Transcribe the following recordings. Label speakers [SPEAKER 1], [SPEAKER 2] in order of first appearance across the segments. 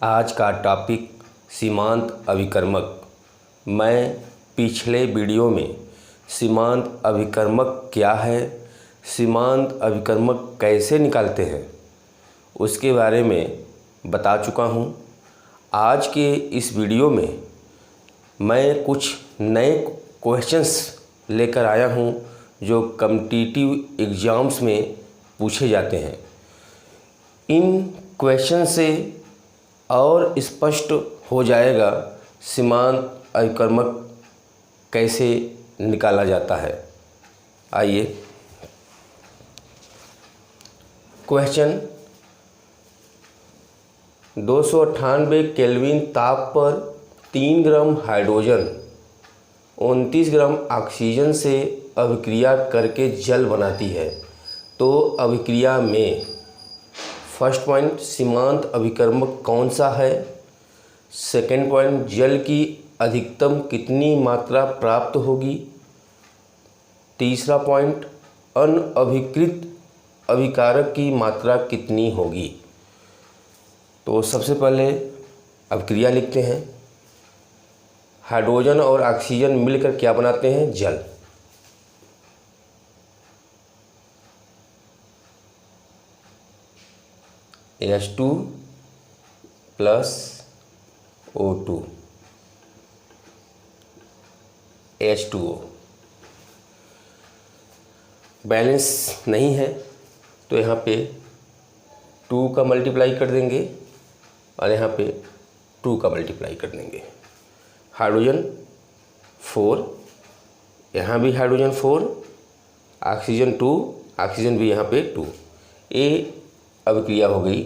[SPEAKER 1] आज का टॉपिक सीमांत अभिकर्मक। मैं पिछले वीडियो में सीमांत अभिकर्मक क्या है, सीमांत अभिकर्मक कैसे निकालते हैं, उसके बारे में बता चुका हूँ। आज के इस वीडियो में मैं कुछ नए क्वेश्चंस लेकर आया हूँ जो कॉम्पिटिटिव एग्ज़ाम्स में पूछे जाते हैं। इन क्वेश्चन से और स्पष्ट हो जाएगा सीमांत अभिकर्मक कैसे निकाला जाता है। आइए, क्वेश्चन 298 केल्विन ताप पर 3 ग्राम हाइड्रोजन 29 ग्राम ऑक्सीजन से अभिक्रिया करके जल बनाती है, तो अभिक्रिया में फर्स्ट पॉइंट सीमांत अभिकर्मक कौन सा है। सेकंड पॉइंट जल की अधिकतम कितनी मात्रा प्राप्त होगी। तीसरा पॉइंट अनअभिकृत अभिकारक की मात्रा कितनी होगी। तो सबसे पहले अभिक्रिया लिखते हैं। हाइड्रोजन और ऑक्सीजन मिलकर क्या बनाते हैं, जल। H2 plus O2 H2O। Balance नहीं है तो यहाँ पे 2 का मल्टीप्लाई कर देंगे और यहाँ पे 2 का मल्टीप्लाई कर देंगे। हाइड्रोजन 4, यहाँ भी हाइड्रोजन 4, ऑक्सीजन 2, ऑक्सीजन भी यहाँ पे 2। ये अभिक्रिया हो गई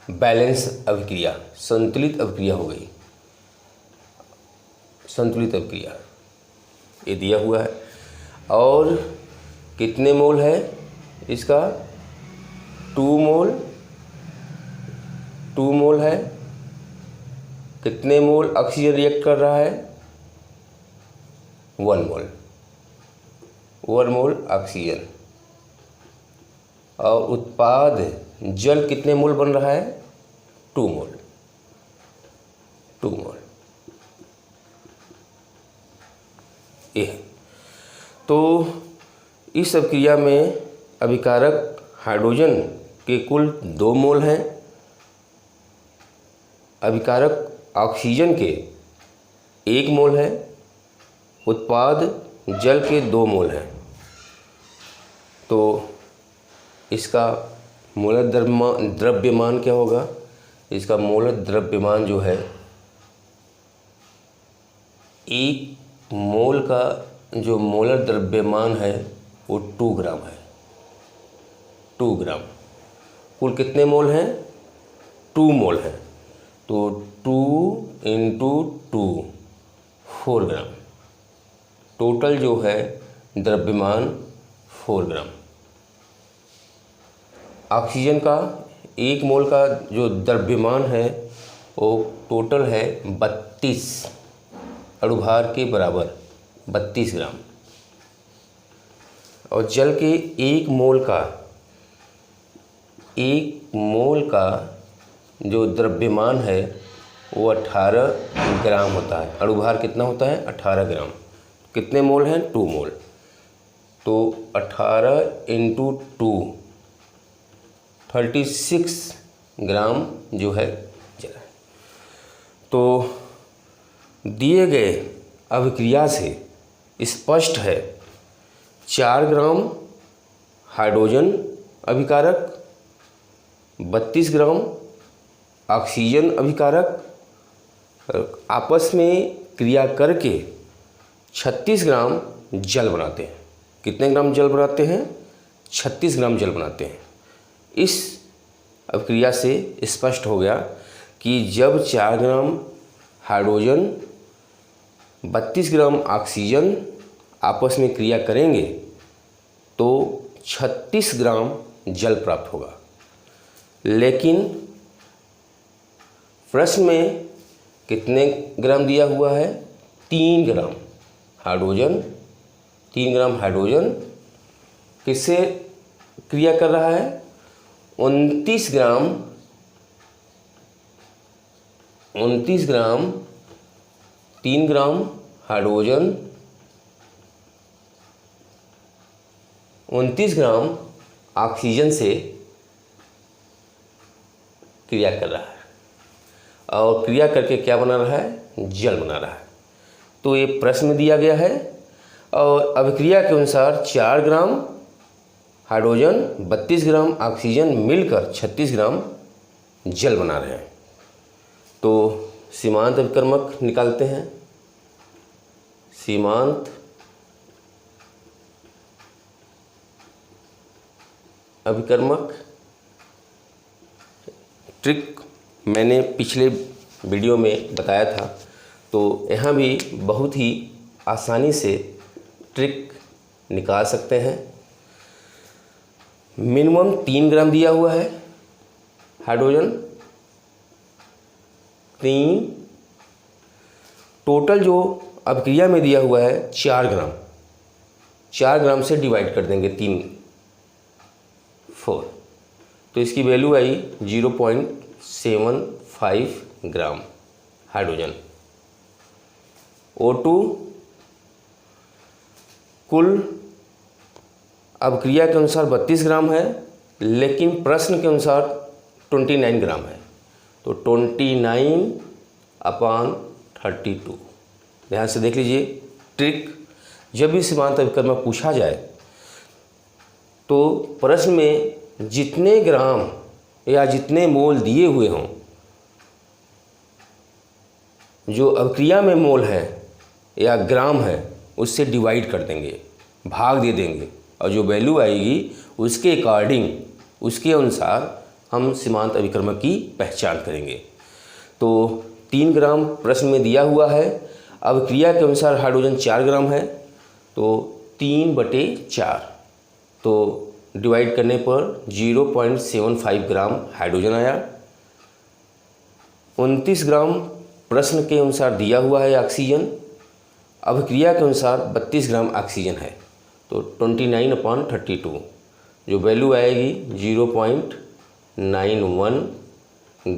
[SPEAKER 1] बैलेंस अभिक्रिया, संतुलित अभिक्रिया हो गई, संतुलित अभिक्रिया। ये दिया हुआ है। और कितने मोल है इसका, 2 मोल, 2 मोल है। कितने मोल ऑक्सीजन रिएक्ट कर रहा है, 1 मोल, 1 मोल ऑक्सीजन। और उत्पाद जल कितने मोल बन रहा है, 2 मोल, 2 मोल। ये तो इस अभिक्रिया में अभिकारक हाइड्रोजन के कुल 2 मोल हैं, अभिकारक ऑक्सीजन के 1 मोल है, उत्पाद जल के 2 मोल हैं। तो इसका मोलर द्रव्यमान क्या होगा, इसका मोलर द्रव्यमान जो है, 1 मोल का जो मोलर द्रव्यमान है वो 2 ग्राम है, 2 ग्राम। कुल कितने मोल हैं, 2 मोल हैं। तो 2 इंटू 2 4 ग्राम। टोटल जो है द्रव्यमान 4 ग्राम। ऑक्सीजन का 1 मोल का जो द्रव्यमान है वो टोटल है 32 अणुभार के बराबर, 32 ग्राम। और जल के 1 मोल का जो द्रव्यमान है वो 18 ग्राम होता है। अणुभार कितना होता है, 18 ग्राम। कितने मोल हैं, 2 मोल। तो 18 इंटू 2 36 ग्राम जो है जल है। तो दिए गए अभिक्रिया से स्पष्ट है 4 ग्राम हाइड्रोजन अभिकारक, 32 ग्राम ऑक्सीजन अभिकारक आपस में क्रिया करके 36 ग्राम जल बनाते हैं। कितने ग्राम जल बनाते हैं, 36 ग्राम जल बनाते हैं। इस अभिक्रिया से स्पष्ट हो गया कि जब 4 ग्राम हाइड्रोजन 32 ग्राम ऑक्सीजन आपस में क्रिया करेंगे तो 36 ग्राम जल प्राप्त होगा। लेकिन प्रश्न में कितने ग्राम दिया हुआ है, 3 ग्राम हाइड्रोजन। 3 ग्राम हाइड्रोजन किससे क्रिया कर रहा है, 29 ग्राम 29 ग्राम 3 ग्राम हाइड्रोजन 29 ग्राम ऑक्सीजन से क्रिया कर रहा है और क्रिया करके क्या बना रहा है, जल बना रहा है। तो ये प्रश्न में दिया गया है और अभिक्रिया के अनुसार 4 ग्राम हाइड्रोजन 32 ग्राम ऑक्सीजन मिलकर 36 ग्राम जल बना रहे हैं। तो सीमांत अभिकर्मक निकालते हैं। सीमांत अभिकर्मक ट्रिक मैंने पिछले वीडियो में बताया था, तो यहाँ भी बहुत ही आसानी से ट्रिक निकाल सकते हैं। मिनिमम 3 ग्राम दिया हुआ है हाइड्रोजन, 3, टोटल जो अभिक्रिया में दिया हुआ है 4 ग्राम, 4 ग्राम से डिवाइड कर देंगे 3, 4, तो इसकी वैल्यू आई 0.75 ग्राम हाइड्रोजन। O2 कुल अभिक्रिया के अनुसार 32 ग्राम है, लेकिन प्रश्न के अनुसार 29 ग्राम है, तो 29/32। ध्यान से देख लीजिए ट्रिक। जब भी सीमांत अभिकर्मक पूछा जाए तो प्रश्न में जितने ग्राम या जितने मोल दिए हुए हों, जो अभिक्रिया में मोल है या ग्राम है, उससे डिवाइड कर देंगे, भाग दे देंगे, और जो वैल्यू आएगी उसके अकॉर्डिंग, उसके अनुसार हम सीमांत अभिकर्मक की पहचान करेंगे। तो 3 ग्राम प्रश्न में दिया हुआ है, अभिक्रिया के अनुसार हाइड्रोजन 4 ग्राम है, तो 3/4, तो डिवाइड करने पर 0.75 ग्राम हाइड्रोजन आया। 29 ग्राम प्रश्न के अनुसार दिया हुआ है ऑक्सीजन, अभिक्रिया के अनुसार 32 ग्राम ऑक्सीजन है, तो 29/32, जो वैल्यू आएगी 0.91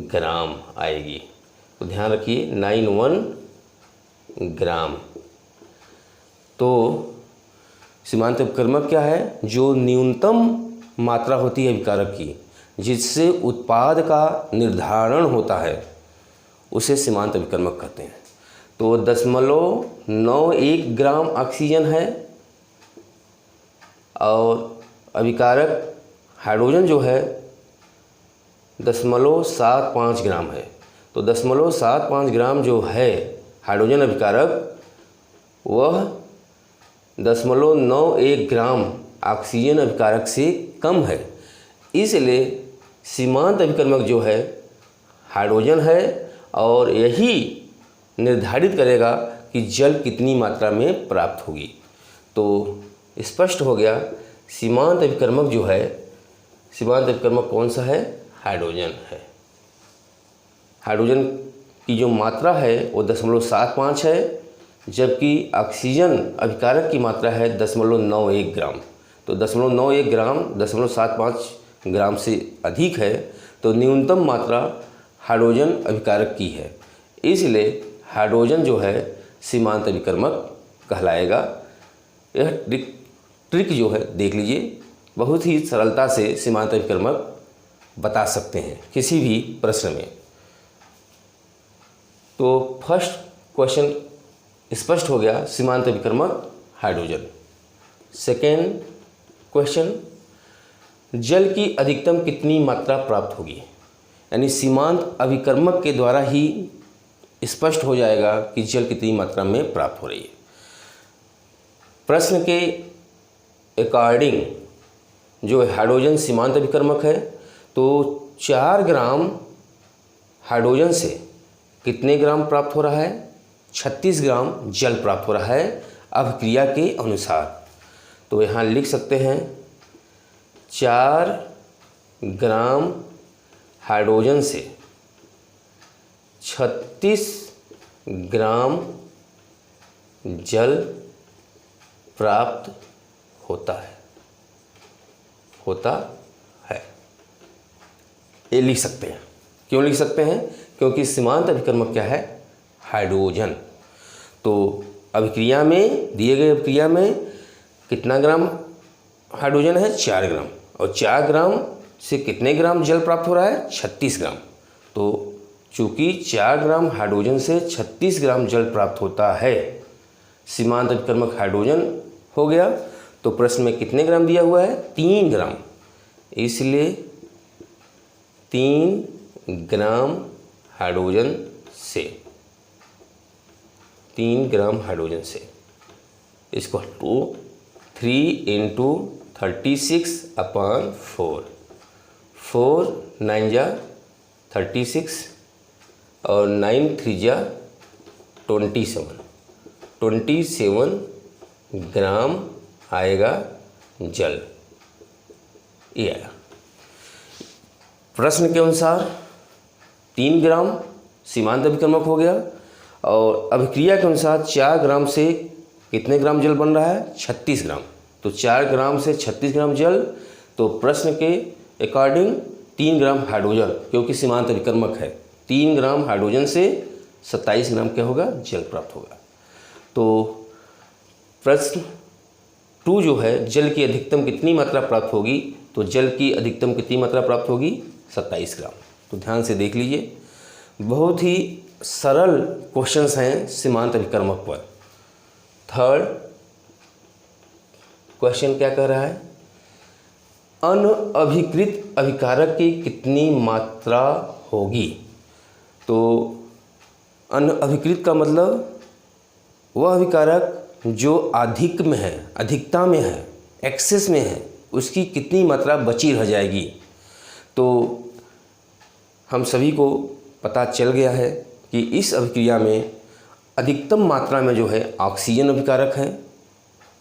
[SPEAKER 1] ग्राम आएगी। तो ध्यान रखिए 91 ग्राम। तो सीमांत अभिकर्मक क्या है, जो न्यूनतम मात्रा होती है अभिकारक की, जिससे उत्पाद का निर्धारण होता है, उसे सीमांत अभिकर्मक कहते हैं। तो 0.91 ग्राम ऑक्सीजन है और अभिकारक हाइड्रोजन जो है 0.75 ग्राम है। तो 0.75 ग्राम जो है हाइड्रोजन अभिकारक, वह 0.91 ग्राम ऑक्सीजन अभिकारक से कम है। इसलिए सीमांत अभिकर्मक जो है हाइड्रोजन है और यही निर्धारित करेगा कि जल कितनी मात्रा में प्राप्त होगी। तो स्पष्ट हो गया, सीमांत अभिकर्मक जो है, सीमांत अभिकर्मक कौन सा है, हाइड्रोजन है। हाइड्रोजन की जो मात्रा है वो 0.75 है, जबकि ऑक्सीजन अभिकारक की मात्रा है 0.91 ग्राम। तो 0.91 ग्राम 0.75 ग्राम से अधिक है, तो न्यूनतम मात्रा हाइड्रोजन अभिकारक की है, इसलिए हाइड्रोजन जो है सीमांत अभिकर्मक कहलाएगा। यह ट्रिक जो है देख लीजिए, बहुत ही सरलता से सीमांत अभिकर्मक बता सकते हैं किसी भी प्रश्न में। तो फर्स्ट क्वेश्चन स्पष्ट हो गया, सीमांत अभिकर्मक हाइड्रोजन। सेकेंड क्वेश्चन, जल की अधिकतम कितनी मात्रा प्राप्त होगी, यानी सीमांत अभिकर्मक के द्वारा ही स्पष्ट हो जाएगा कि जल कितनी मात्रा में प्राप्त हो रही है। प्रश्न के अकॉर्डिंग जो हाइड्रोजन सीमांत अभिकर्मक है, तो 4 ग्राम हाइड्रोजन से कितने ग्राम प्राप्त हो रहा है, 36 ग्राम जल प्राप्त हो रहा है अभिक्रिया के अनुसार। तो यहाँ लिख सकते हैं 4 ग्राम हाइड्रोजन से 36 ग्राम जल प्राप्त होता है, ये लिख सकते हैं। क्यों लिख सकते हैं? क्योंकि सीमांत अभिकर्मक क्या है? हाइड्रोजन। तो अभिक्रिया में, दिए गए अभिक्रिया में कितना ग्राम हाइड्रोजन है? 4 ग्राम। और 4 ग्राम से कितने ग्राम जल प्राप्त हो रहा है? 36 ग्राम। तो चूँकि 4 ग्राम हाइड्रोजन से 36 ग्राम जल प्राप्त होता है, सीमांत अभिकर्मक हाइड्रोजन हो गया। तो प्रश्न में कितने ग्राम दिया हुआ है? 3 ग्राम। इसलिए 3 ग्राम हाइड्रोजन से, 3 ग्राम हाइड्रोजन से इसको 3 इंटू 36/4, 4 9 जा 36 और 9 3 जा 27 ग्राम आएगा जल। ये आया। प्रश्न के अनुसार 3 ग्राम सीमांत अभिकर्मक हो गया और अभिक्रिया के अनुसार 4 ग्राम से कितने ग्राम जल बन रहा है? 36 ग्राम। तो 4 ग्राम से 36 ग्राम जल, तो प्रश्न के अकॉर्डिंग 3 ग्राम हाइड्रोजन, क्योंकि सीमांत अभिकर्मक है, 3 ग्राम हाइड्रोजन से 27 ग्राम क्या होगा? जल प्राप्त होगा। तो प्रश्न 2 जो है, जल की अधिकतम कितनी मात्रा प्राप्त होगी? तो जल की अधिकतम कितनी मात्रा प्राप्त होगी? 27 ग्राम। तो ध्यान से देख लीजिए, बहुत ही सरल क्वेश्चंस हैं सीमांत अभिकर्मक पर। थर्ड क्वेश्चन क्या कह रहा है? अनअभिकृत अभिकारक की कितनी मात्रा होगी? तो अनअभिकृत का मतलब वह अभिकारक जो अधिक में है, अधिकता में है, एक्सेस में है, उसकी कितनी मात्रा बची रह जाएगी। तो हम सभी को पता चल गया है कि इस अभिक्रिया में अधिकतम मात्रा में जो है ऑक्सीजन अभिकारक है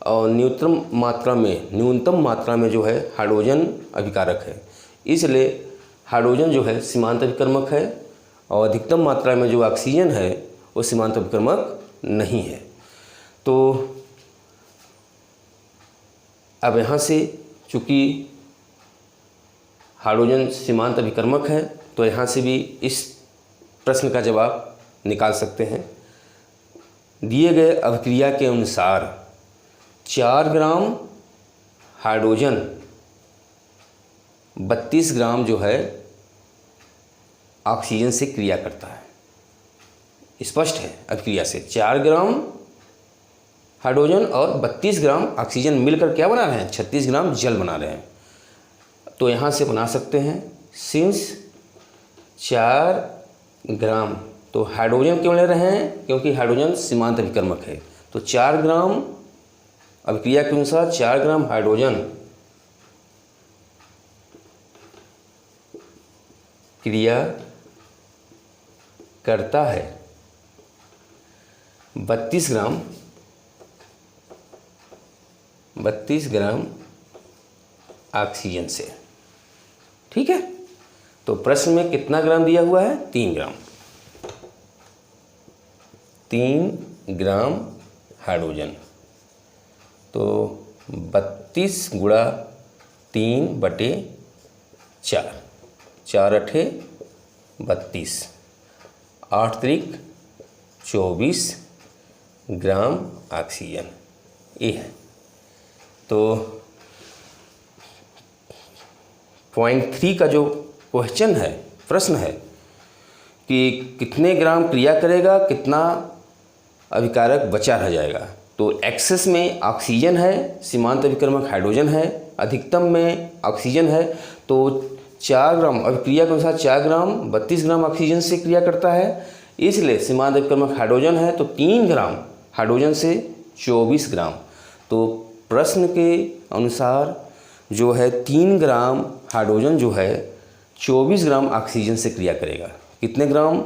[SPEAKER 1] और न्यूनतम मात्रा में जो है हाइड्रोजन अभिकारक है। इसलिए हाइड्रोजन जो है सीमांत अभिकर्मक है और अधिकतम मात्रा में जो ऑक्सीजन है वो सीमांत अभिकर्मक नहीं है। तो अब यहाँ से चूँकि हाइड्रोजन सीमांत अभिकर्मक है, तो यहाँ से भी इस प्रश्न का जवाब निकाल सकते हैं। दिए गए अभिक्रिया के अनुसार 4 ग्राम हाइड्रोजन 32 ग्राम जो है ऑक्सीजन से क्रिया करता है। स्पष्ट है, अभिक्रिया से 4 ग्राम हाइड्रोजन और 32 ग्राम ऑक्सीजन मिलकर क्या बना रहे हैं? 36 ग्राम जल बना रहे हैं। तो यहाँ से बना सकते हैं, सिंस 4 ग्राम, तो हाइड्रोजन क्यों ले रहे हैं? क्योंकि हाइड्रोजन सीमांत अभिकर्मक है। तो 4 ग्राम अभिक्रिया के अनुसार 4 ग्राम हाइड्रोजन क्रिया करता है 32 ग्राम ऑक्सीजन से। ठीक है, तो प्रश्न में कितना ग्राम दिया हुआ है? 3 ग्राम। 3 ग्राम हाइड्रोजन, तो 32 गुणा 3/4, 4 अठे 32, 8 त्रिक 24 ग्राम ऑक्सीजन ये है। तो पॉइंट 3 का जो क्वेश्चन है, प्रश्न है कि कितने ग्राम क्रिया करेगा, कितना अभिकारक बचा रह जाएगा। तो एक्सेस में ऑक्सीजन है, सीमांत अभिकर्मक हाइड्रोजन है, अधिकतम में ऑक्सीजन है। तो 4 ग्राम अभिक्रिया के अनुसार 4 ग्राम 32 ग्राम ऑक्सीजन से क्रिया करता है, इसलिए सीमांत अभिकर्मक हाइड्रोजन है। तो 3 ग्राम हाइड्रोजन से 24 ग्राम। तो प्रश्न के अनुसार जो है 3 ग्राम हाइड्रोजन जो है 24 ग्राम ऑक्सीजन से क्रिया करेगा। कितने ग्राम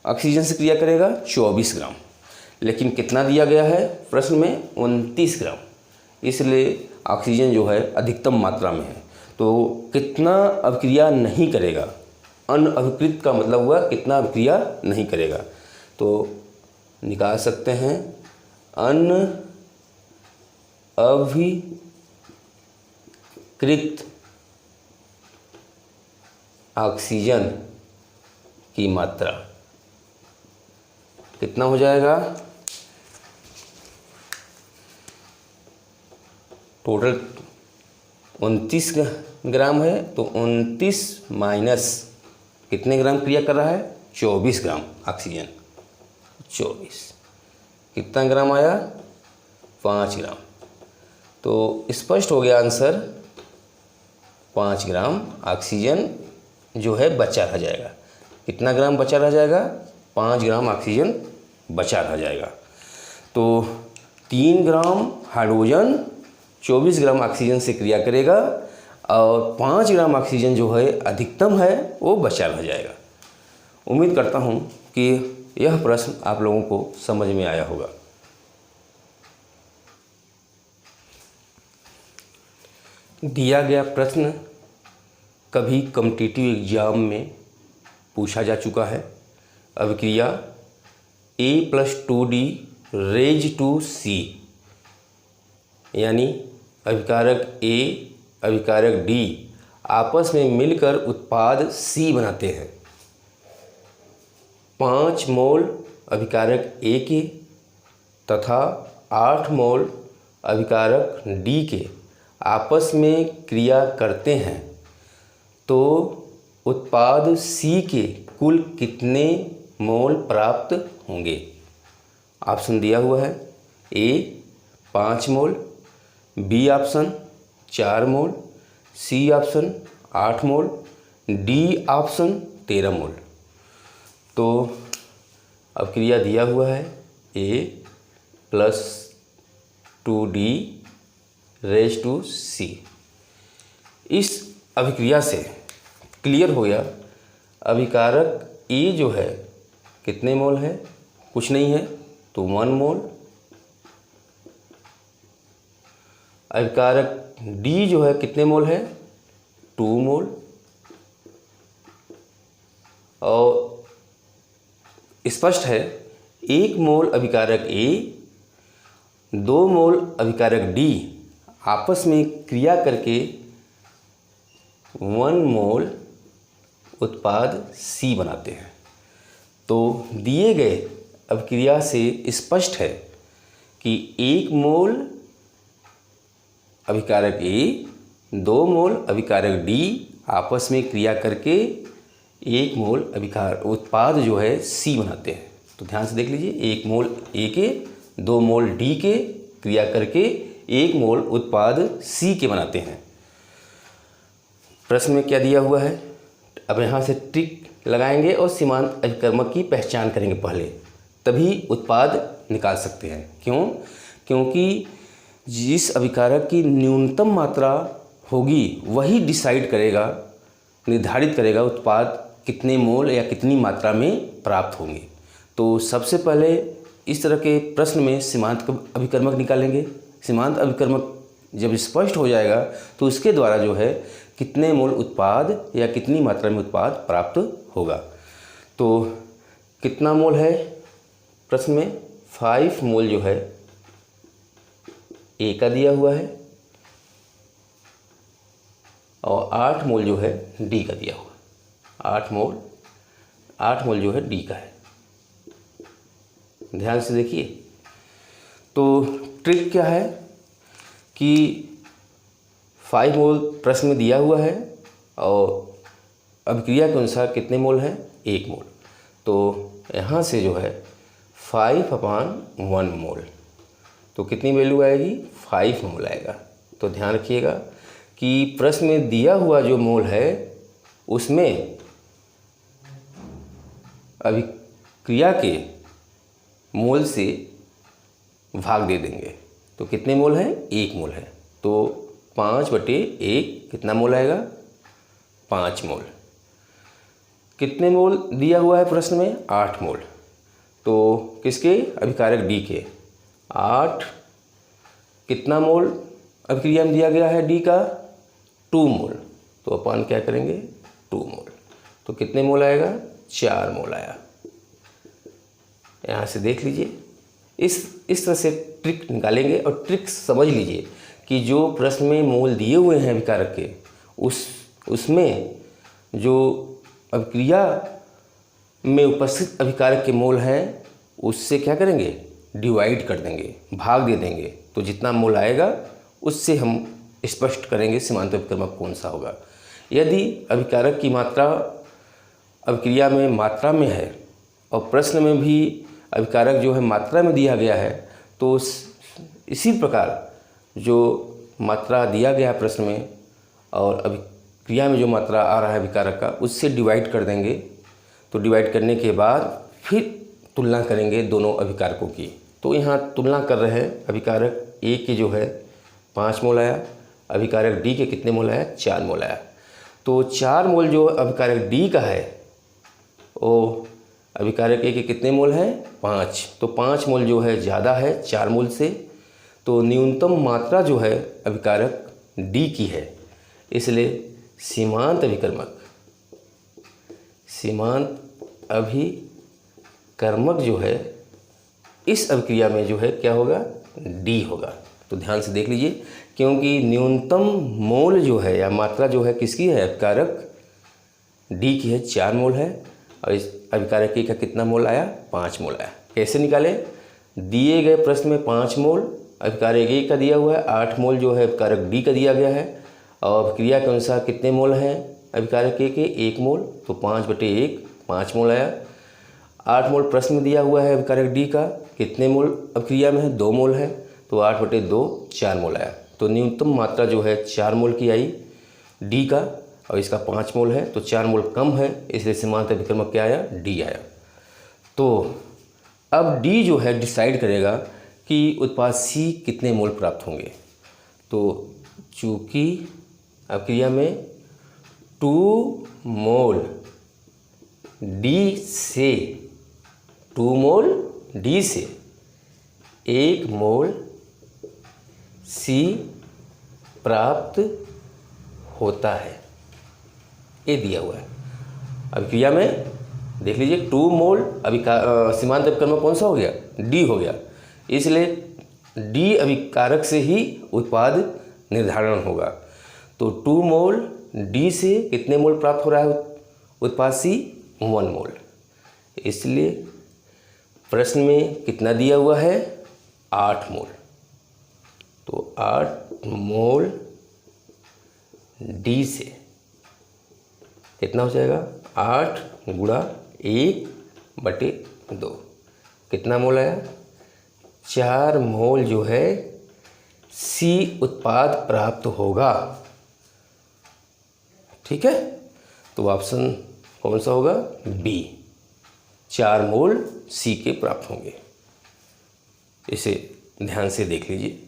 [SPEAKER 1] ऑक्सीजन से क्रिया करेगा? 24 ग्राम। लेकिन कितना दिया गया है प्रश्न में? 29 ग्राम। इसलिए ऑक्सीजन जो है अधिकतम मात्रा में है, तो कितना अभिक्रिया नहीं करेगा? अनअभिकृत का मतलब हुआ कितना अभिक्रिया नहीं करेगा। तो निकाल सकते हैं अनअभिकृत ऑक्सीजन की मात्रा कितना हो जाएगा? टोटल 29 ग्राम है, तो 29 माइनस कितने ग्राम क्रिया कर रहा है? 24 ग्राम ऑक्सीजन। 24 कितना ग्राम आया? 5 ग्राम। तो स्पष्ट हो गया आंसर, 5 ग्राम ऑक्सीजन जो है बचा रह जाएगा। कितना ग्राम बचा रह जाएगा? 5 ग्राम ऑक्सीजन बचा रह जाएगा। तो 3 ग्राम हाइड्रोजन 24 ग्राम ऑक्सीजन से क्रिया करेगा और 5 ग्राम ऑक्सीजन जो है अधिकतम है वो बचा रह जाएगा। उम्मीद करता हूँ कि यह प्रश्न आप लोगों को समझ में आया होगा। दिया गया प्रश्न कभी कॉम्पिटिटिव एग्जाम में पूछा जा चुका है। अभिक्रिया A+2D रेज टू C, यानी अभिकारक A अभिकारक D आपस में मिलकर उत्पाद C बनाते हैं। 5 मोल अभिकारक A के तथा 8 मोल अभिकारक D के आपस में क्रिया करते हैं तो उत्पाद C के कुल कितने मोल प्राप्त होंगे? ऑप्शन दिया हुआ है। A 5 mole, B option 4 mole, C option 8 mole, D option 13 मोल। तो अब क्रिया दिया हुआ है A+2D रेज टू C। इस अभिक्रिया से क्लियर हो गया अभिकारक A जो है कितने मोल है? कुछ नहीं है, तो 1 मोल। अभिकारक D जो है कितने मोल है? 2 मोल। और स्पष्ट है 1 मोल अभिकारक A 2 मोल अभिकारक D आपस में क्रिया करके 1 मोल उत्पाद C बनाते हैं। तो दिए गए अभिक्रिया से स्पष्ट है कि 1 मोल अभिकारक A 2 मोल अभिकारक D आपस में क्रिया करके 1 मोल उत्पाद जो है C बनाते हैं। तो ध्यान से देख लीजिए, 1 मोल A के 2 मोल D के क्रिया करके 1 मोल उत्पाद C के बनाते हैं। प्रश्न में क्या दिया हुआ है? अब यहाँ से ट्रिक लगाएंगे और सीमांत अभिकर्मक की पहचान करेंगे पहले, तभी उत्पाद निकाल सकते हैं। क्यों? क्योंकि जिस अभिकारक की न्यूनतम मात्रा होगी वही डिसाइड करेगा, निर्धारित करेगा उत्पाद कितने मोल या कितनी मात्रा में प्राप्त होंगे। तो सबसे पहले इस तरह के प्रश्न में सीमांत अभिकर्मक निकालेंगे। सीमांत अभिकर्मक जब स्पष्ट हो जाएगा तो उसके द्वारा जो है कितने मोल उत्पाद या कितनी मात्रा में उत्पाद प्राप्त होगा। तो कितना मोल है प्रश्न में? 5 मोल जो है A का दिया हुआ है और 8 मोल जो है D का दिया हुआ है। 8 मोल जो है D का है। ध्यान से देखिए। तो ट्रिक क्या है कि 5 मोल प्रश्न में दिया हुआ है और अभिक्रिया के अनुसार कितने मोल हैं? 1 मोल। तो यहाँ से जो है 5/1 मोल, तो कितनी वैल्यू आएगी? 5 मोल आएगा। तो ध्यान रखिएगा कि प्रश्न में दिया हुआ जो मोल है उसमें अभिक्रिया के मोल से भाग दे देंगे। तो कितने मोल हैं? 1 मोल है। तो 5/1 कितना मोल आएगा? 5 मोल। कितने मोल दिया हुआ है प्रश्न में? 8 मोल। तो किसके? अभिकारक D के 8। कितना मोल अभिक्रिया में दिया गया है D का? 2 मोल। तो अपन क्या करेंगे? 2 मोल। तो कितने मोल आएगा? 4 मोल आया। यहाँ से देख लीजिए, इस तरह से ट्रिक निकालेंगे। और ट्रिक समझ लीजिए कि जो प्रश्न में मोल दिए हुए हैं अभिकारक के उसमें जो अभिक्रिया में उपस्थित अभिकारक के मोल हैं उससे क्या करेंगे, डिवाइड कर देंगे, भाग दे देंगे। तो जितना मोल आएगा उससे हम स्पष्ट करेंगे सीमांत अभिकर्मक कौन सा होगा। यदि अभिकारक की मात्रा अभिक्रिया में मात्रा में है और प्रश्न में भी अभिकारक जो है मात्रा में दिया गया है, तो इसी प्रकार जो मात्रा दिया गया है प्रश्न में और अभिक्रिया में जो मात्रा आ रहा है अभिकारक का, उससे डिवाइड कर देंगे। तो डिवाइड करने के बाद फिर तुलना करेंगे दोनों अभिकारकों की। तो यहाँ तुलना कर रहे हैं, अभिकारक ए के जो है 5 मोल आया, अभिकारक डी के कितने मोल आया, 4 मोल आया। तो 4 मोल जो अभिकारक डी का है वो अभिकारक ए के कितने मोल हैं, 5। तो 5 मोल जो है ज़्यादा है 4 मोल से। तो न्यूनतम मात्रा जो है अभिकारक डी की है, इसलिए सीमांत अभिकर्मक जो है इस अभिक्रिया में जो है क्या होगा, डी होगा। तो ध्यान से देख लीजिए, क्योंकि न्यूनतम मोल जो है या मात्रा जो है किसकी है, अभिकारक डी की है, 4 मोल है, और इस अभिकारक ए का कितना मोल आया, 5 मोल आया। कैसे निकाले, दिए गए प्रश्न में 5 मोल अभिकारक ए का दिया हुआ है, 8 मोल जो है अभिकारक डी का दिया गया है, और अभिक्रिया के अनुसार कितने मोल हैं अभिकारक ए के, 1 मोल। तो 5/1 5 मोल आया। 8 मोल प्रश्न में दिया हुआ है अभिकारक डी का, कितने मोल अभिक्रिया में है, 2 मोल है। तो 8/2 4 मोल आया। तो न्यूनतम मात्रा जो है 4 मोल की आई डी का, और इसका 5 मोल है, तो 4 मोल कम है, इसलिए सीमांत अभिकर्मक क्या आया, डी आया। तो अब डी जो है डिसाइड करेगा कि उत्पाद सी कितने मोल प्राप्त होंगे। तो चूँकि अभिक्रिया में 2 मोल डी से 1 मोल सी प्राप्त होता है, ये दिया हुआ है अभिक्रिया में। देख लीजिए 2 मोल सीमांत अभिकर्मक कौन सा हो गया, डी हो गया, इसलिए डी अभिकारक से ही उत्पाद निर्धारण होगा। तो 2 मोल डी से कितने मोल प्राप्त हो रहा है उत्पाद सी, 1 मोल। इसलिए प्रश्न में कितना दिया हुआ है, 8 मोल। तो 8 मोल डी से कितना हो जाएगा, 8 गुणा 1/2 कितना मोल आया, 4 मोल जो है सी उत्पाद प्राप्त होगा। ठीक है, तो ऑप्शन कौन सा होगा, बी, 4 मोल सी के प्राप्त होंगे। इसे ध्यान से देख लीजिए।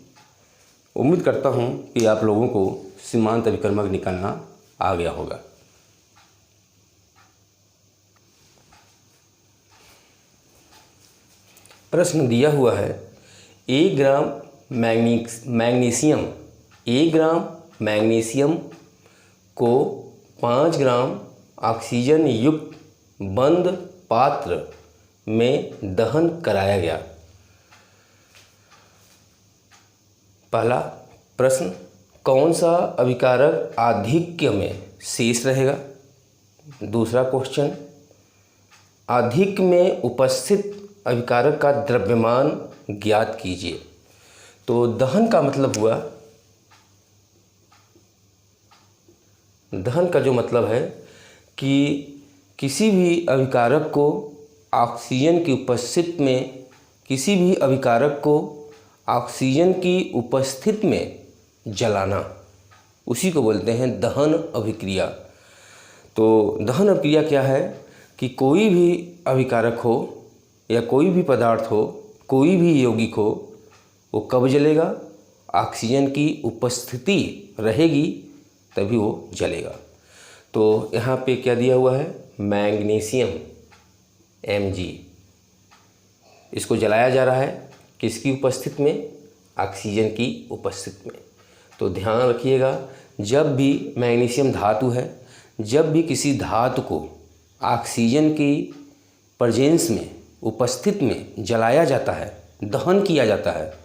[SPEAKER 1] उम्मीद करता हूँ कि आप लोगों को सीमांत अभिकर्मक निकालना आ गया होगा। प्रश्न दिया हुआ है, 1 ग्राम मैग्नीशियम को 5 ग्राम ऑक्सीजन युक्त बंद पात्र में दहन कराया गया। पहला प्रश्न, कौन सा अभिकारक आधिक्य में शेष रहेगा। दूसरा क्वेश्चन, आधिक्य में उपस्थित अभिकारक का द्रव्यमान ज्ञात कीजिए। तो दहन का मतलब हुआ, दहन का जो मतलब है कि किसी भी अभिकारक को ऑक्सीजन की उपस्थिति में, किसी भी अभिकारक को ऑक्सीजन की उपस्थिति में जलाना, उसी को बोलते हैं दहन अभिक्रिया। तो दहन अभिक्रिया क्या है कि कोई भी अभिकारक हो या कोई भी पदार्थ हो, कोई भी यौगिक हो, वो कब जलेगा, ऑक्सीजन की उपस्थिति रहेगी तभी वो जलेगा। तो यहाँ पे क्या दिया हुआ है, मैग्नीशियम Mg, इसको जलाया जा रहा है किसकी उपस्थिति में, ऑक्सीजन की उपस्थिति में। तो ध्यान रखिएगा, जब भी मैग्नीशियम धातु है, जब भी किसी धातु को ऑक्सीजन की प्रेजेंस में, उपस्थिति में जलाया जाता है, दहन किया जाता है,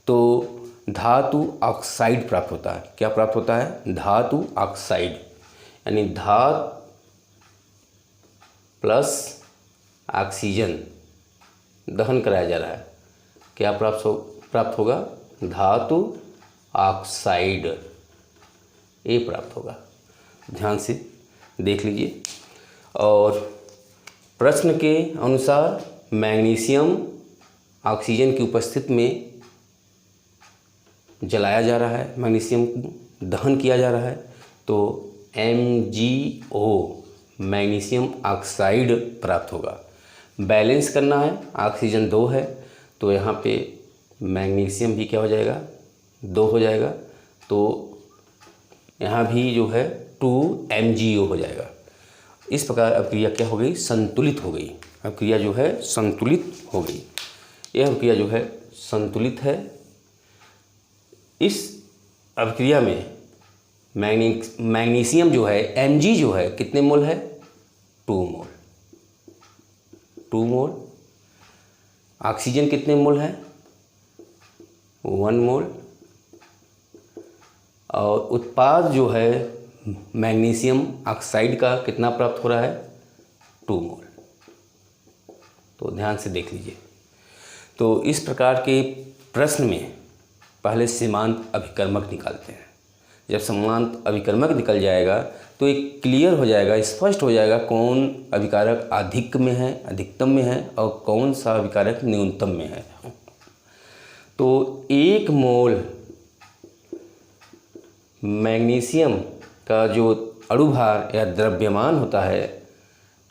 [SPEAKER 1] तो धातु ऑक्साइड प्राप्त होता है। क्या प्राप्त होता है, धातु ऑक्साइड, यानी धातु प्लस ऑक्सीजन दहन कराया जा रहा है, क्या प्राप्त होगा? धातु ऑक्साइड, ये प्राप्त होगा। ध्यान से देख लीजिए। और प्रश्न के अनुसार मैग्नीशियम ऑक्सीजन की उपस्थिति में जलाया जा रहा है, मैग्नीशियम दहन किया जा रहा है, तो MgO मैग्नीशियम ऑक्साइड प्राप्त होगा। बैलेंस करना है, ऑक्सीजन 2 है तो यहाँ पे मैग्नीशियम भी क्या हो जाएगा? 2 हो जाएगा, तो यहाँ भी जो है 2MgO हो जाएगा। इस प्रकार अभिक्रिया क्या हो गई? संतुलित हो गई। अभिक्रिया जो है संतुलित हो गई। यह अभिक्रिया जो है संतुलित है। इस अभिक्रिया में मैग्नीशियम जो है Mg जो है कितने मोल है? 2 मोल। 2 मोल। ऑक्सीजन कितने मोल है? 1 मोल। और उत्पाद जो है मैग्नीशियम ऑक्साइड का कितना प्राप्त हो रहा है? 2 मोल। तो ध्यान से देख लीजिए। तो इस प्रकार के प्रश्न में पहले सीमांत अभिकर्मक निकालते हैं। जब सीमांत अभिकर्मक निकल जाएगा तो एक क्लियर हो जाएगा, स्पष्ट हो जाएगा कौन अभिकारक अधिक में है, अधिकतम में है, और कौन सा अभिकारक न्यूनतम में है। तो 1 मोल मैग्नीशियम का जो अणुभार या द्रव्यमान होता है,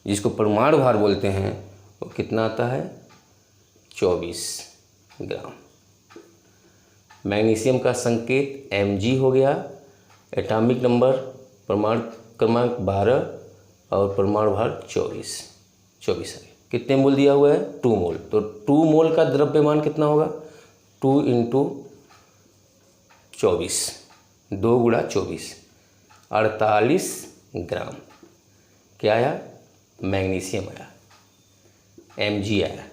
[SPEAKER 1] जिसको परमाणु भार बोलते हैं, वो कितना आता है? 24 ग्राम। मैग्नीशियम का संकेत Mg हो गया, एटॉमिक नंबर परमाणु क्रमांक 12 और परमाणु भार 24 है। कितने मोल दिया हुआ है? 2 मोल। तो 2 मोल का द्रव्यमान कितना होगा? 2 × 24, 2 × 24, 48 ग्राम। क्या आया? मैग्नीशियम आया, Mg आया।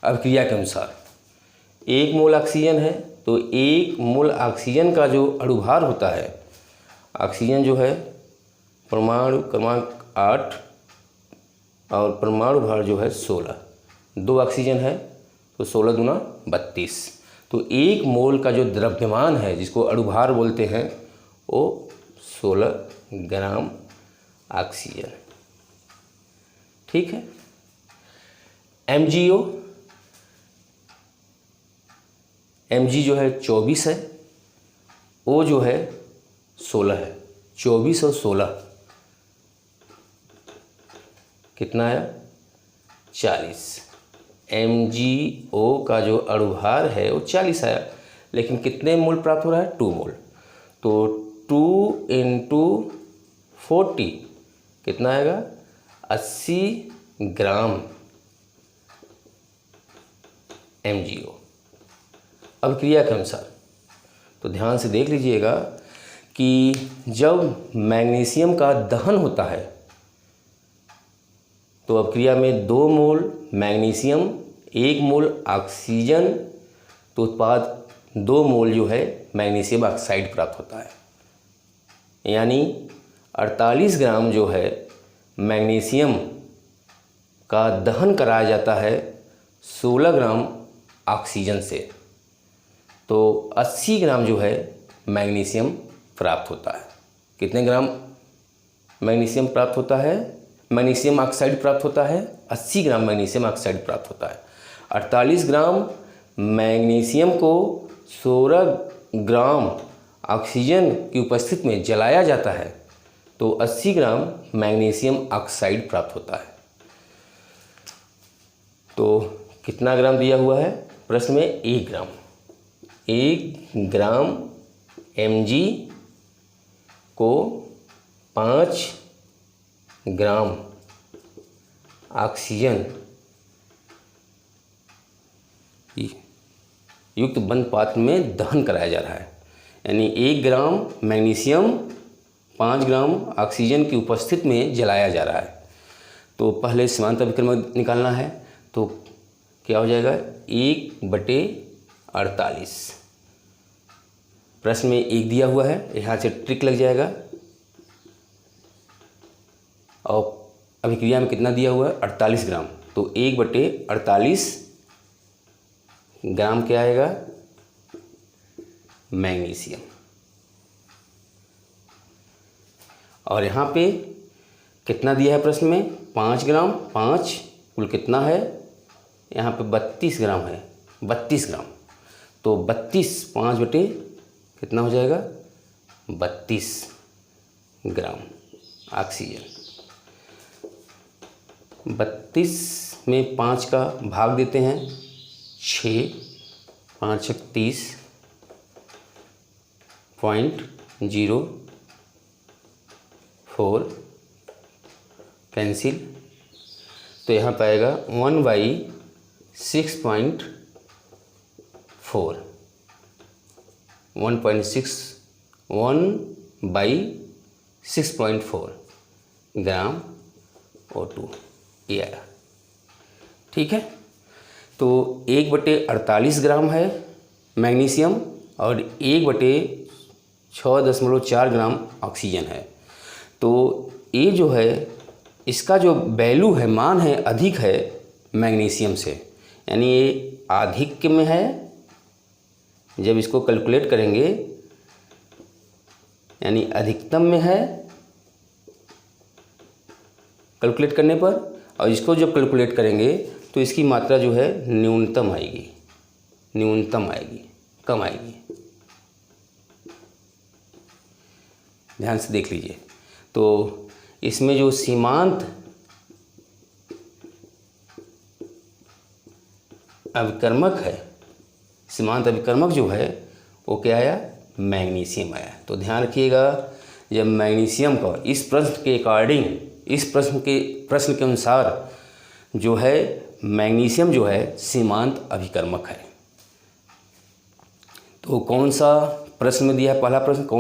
[SPEAKER 1] अभिक्रिया के अनुसार 1 मोल ऑक्सीजन है तो 1 मोल ऑक्सीजन का जो अणुभार होता है, ऑक्सीजन जो है परमाणु क्रमांक 8 और परमाणु भार जो है 16, 2 ऑक्सीजन है तो 16 दूना 32। तो 1 मोल का जो द्रव्यमान है, जिसको अणुभार बोलते हैं, वो 16 ग्राम ऑक्सीजन। ठीक है। Mg जो है 24 है, O जो है 16 है। 24 और 16 कितना आया? 40। MgO का जो अणुभार है वो 40 आया, लेकिन कितने मोल प्राप्त हो रहा है? 2 मोल। तो 2 × 40 कितना आएगा? 80 ग्राम MgO। अभिक्रिया के अनुसार तो ध्यान से देख लीजिएगा कि जब मैग्नीशियम का दहन होता है तो अभिक्रिया में 2 मोल मैग्नीशियम, 1 मोल ऑक्सीजन, तो उत्पाद 2 मोल जो है मैग्नीशियम ऑक्साइड प्राप्त होता है। यानी 48 ग्राम जो है मैग्नीशियम का दहन कराया जाता है 16 ग्राम ऑक्सीजन से, तो 80 ग्राम जो है मैग्नीशियम प्राप्त होता है। कितने ग्राम मैग्नीशियम प्राप्त होता है? मैग्नीशियम ऑक्साइड प्राप्त होता है 80 ग्राम मैग्नीशियम ऑक्साइड प्राप्त होता है। 48 ग्राम मैग्नीशियम को 16 ग्राम ऑक्सीजन की उपस्थिति में जलाया जाता है तो 80 ग्राम मैग्नीशियम ऑक्साइड प्राप्त होता है। तो कितना ग्राम दिया हुआ है प्रश्न में? 1 ग्राम। 1 ग्राम Mg को 5 ग्राम ऑक्सीजन युक्त बंद पात्र में दहन कराया जा रहा है। यानी 1 ग्राम मैग्नीशियम 5 ग्राम ऑक्सीजन की उपस्थिति में जलाया जा रहा है। तो पहले सीमांत अभिकर्मक निकालना है, तो क्या हो जाएगा? 1/48। प्रश्न में 1 दिया हुआ है, यहाँ से ट्रिक लग जाएगा और अभिक्रिया में कितना दिया हुआ है 48 ग्राम, तो 1/48 ग्राम क्या आएगा मैग्नीशियम। और यहाँ पे कितना दिया है प्रश्न में 5 ग्राम, 5 कुल कितना है यहाँ पे 32 ग्राम है, 32 ग्राम, तो 32 5 बटे कितना हो जाएगा 32 ग्राम ऑक्सीजन। 32 में 5 का भाग देते हैं 6, 5 × 30.04 कैंसिल, तो यहाँ पे आएगा 1/6.4 1/6.4 ग्राम O2 ये आया। ठीक है, तो 1/48 ग्राम है मैग्नीशियम और 1/6.4 ग्राम ऑक्सीजन है। तो ये जो है इसका जो वैल्यू है, मान है, अधिक है मैग्नीशियम से, यानी ये आधिक्य में है। जब इसको कैलकुलेट करेंगे यानी अधिकतम में है कैलकुलेट करने पर, और इसको जब कैलकुलेट करेंगे तो इसकी मात्रा जो है न्यूनतम आएगी, न्यूनतम आएगी, कम आएगी। ध्यान से देख लीजिए। तो इसमें जो सीमांत अभिकर्मक है, सीमांत अभिकर्मक जो है वो क्या आया मैग्नीशियम आया। तो ध्यान रखिएगा, जब मैग्नीशियम का इस प्रश्न के अकॉर्डिंग, इस प्रश्न के अनुसार जो है मैग्नीशियम जो है सीमांत अभिकर्मक है। तो कौन सा प्रश्न में दिया है, पहला प्रश्न कौन